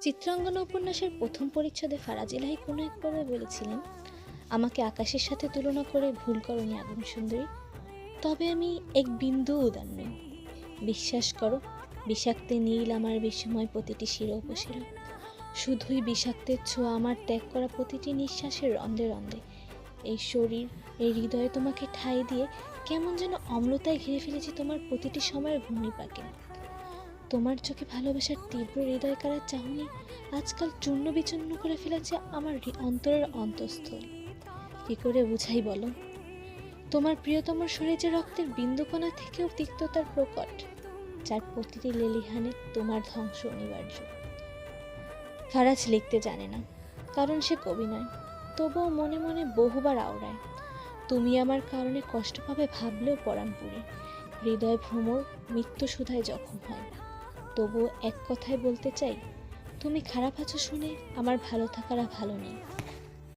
চিত্রাঙ্গনা উপন্যাসের প্রথম পরিচ্ছদে ফারাজ ইলাহি কোনো এক পর্বে বলেছিলেন, আমাকে আকাশের সাথে তুলনা করে ভুল করনি আগুন সুন্দরী, তবে আমি এক বিন্দু উদার নই। বিশ্বাস করো, বিষাক্তে নীল আমার বিস্ময় প্রতিটি শিরা উপশিরা, শুধুই বিষাক্তের ছোঁয়া আমার ত্যাগ করা প্রতিটি নিঃশ্বাসের রন্ধে রন্ধে। এই শরীর, এই হৃদয়ে তোমাকে ঠাঁই দিয়ে কেমন যেন অম্লতায় ঘিরে ফেলেছি তোমার প্রতিটি সময়ের ঘূর্ণিপাকে। তোমার চোখে ভালোবাসার তীব্র হৃদয় কারার চাহনি আজকাল চূর্ণ বিচূর্ণ করে ফেলেছে আমার অন্তরের অন্তঃস্থল। কি করে বুঝাই বলো? তোমার প্রিয়তম শরীরে রক্তের বিন্দুকণা থেকেও তিক্ততার প্রকট, যার প্রতিটি লেলিহানে তোমার ধ্বংস অনিবার্য। ফারাজ লিখতে জানে না, কারণ সে কবি নয়, তবুও মনে মনে বহুবার আওড়ায়, তুমি আমার কারণে কষ্ট পাবে ভাবলেও পরাণ পুড়ে, হৃদয় ভ্রমর মৃত্যু সুধায় জখম হয়। তবুও এক কথায় বলতে চাই, তুমি খারাপ আছো শুনে আমার ভালো থাকার আর ভালো নেই।